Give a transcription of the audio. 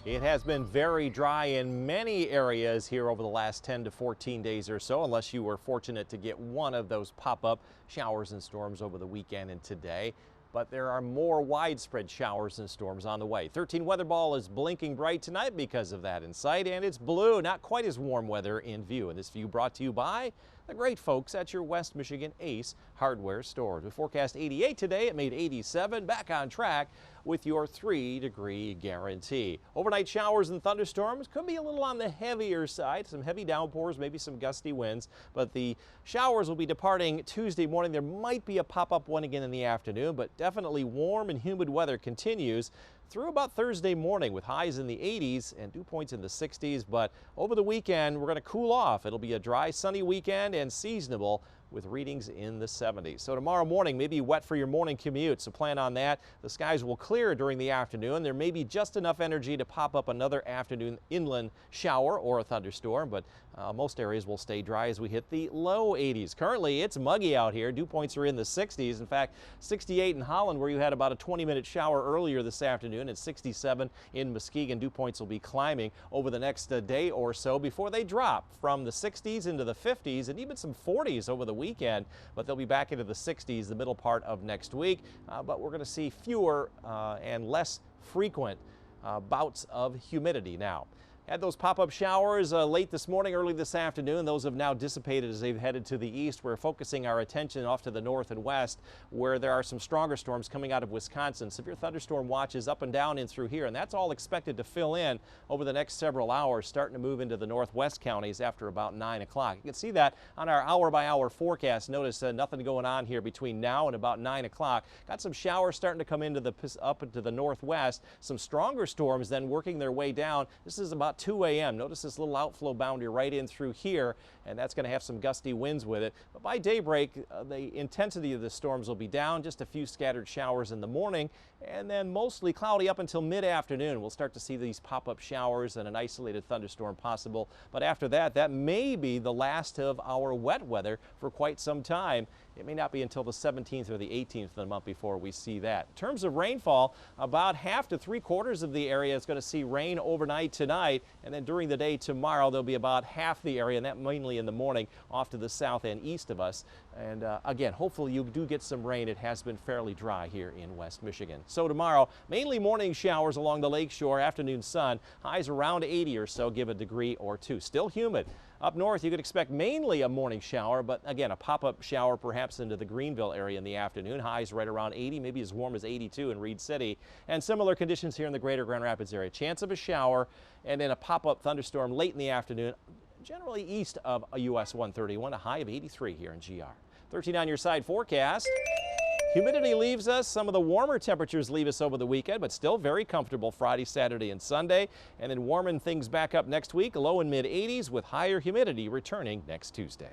It has been very dry in many areas here over the last 10 to 14 days or so, unless you were fortunate to get one of those pop-up showers and storms over the weekend and today. But there are more widespread showers and storms on the way. 13 weather ball is blinking bright tonight because of that in sight, and it's blue, not quite as warm weather in view. And this view brought to you by the great folks at your West Michigan Ace hardware stores. We forecast 88 today. It made 87, back on track with your 3-degree guarantee. Overnight showers and thunderstorms could be a little on the heavier side. Some heavy downpours, maybe some gusty winds, but the showers will be departing Tuesday morning. There might be a pop-up one again in the afternoon, but definitely warm and humid weather continues through about Thursday morning with highs in the 80s and dew points in the 60s. But over the weekend, we're going to cool off. It'll be a dry, sunny weekend and seasonable with readings in the 70s. So tomorrow morning, maybe wet for your morning commute, so plan on that. The skies will clear during the afternoon. There may be just enough energy to pop up another afternoon inland shower or a thunderstorm, but most areas will stay dry as we hit the low 80s. Currently, it's muggy out here. Dew points are in the 60s. In fact, 68 in Holland, where you had about a 20-minute shower earlier this afternoon, and 67 in Muskegon. Dew points will be climbing over the next day or so before they drop from the 60s into the 50s and even some 40s over the weekend, but they'll be back into the 60s the middle part of next week. But we're going to see fewer and less frequent bouts of humidity now. Had those pop-up showers late this morning, early this afternoon. Those have now dissipated as they've headed to the east. We're focusing our attention off to the north and west, where there are some stronger storms coming out of Wisconsin. Severe thunderstorm watches up and down in through here, and that's all expected to fill in over the next several hours, starting to move into the northwest counties after about 9 o'clock. You can see that on our hour-by-hour forecast. Notice nothing going on here between now and about 9 o'clock. Got some showers starting to come into up into the northwest. Some stronger storms then working their way down. This is about 2 a.m. Notice this little outflow boundary right in through here, and that's going to have some gusty winds with it. But by daybreak, the intensity of the storms will be down, just a few scattered showers in the morning, and then mostly cloudy up until mid-afternoon. We'll start to see these pop-up showers and an isolated thunderstorm possible. But after that, that may be the last of our wet weather for quite some time. It may not be until the 17th or the 18th of the month before we see that. In terms of rainfall, about half to 3/4 of the area is going to see rain overnight tonight, and then during the day tomorrow there'll be about half the area, and that mainly in the morning off to the south and east of us. And again, hopefully you do get some rain. It has been fairly dry here in West Michigan. So tomorrow, mainly morning showers along the lakeshore, afternoon sun, highs around 80 or so, give a degree or two. Still humid. Up north, you could expect mainly a morning shower, but again, a pop-up shower perhaps into the Greenville area in the afternoon. Highs right around 80, maybe as warm as 82 in Reed City. And similar conditions here in the greater Grand Rapids area. Chance of a shower and then a pop-up thunderstorm late in the afternoon, generally east of US 131, a high of 83 here in GR. 13 on your side forecast. Humidity leaves us. Some of the warmer temperatures leave us over the weekend, but still very comfortable Friday, Saturday, and Sunday. And then warming things back up next week, low and mid 80s with higher humidity returning next Tuesday.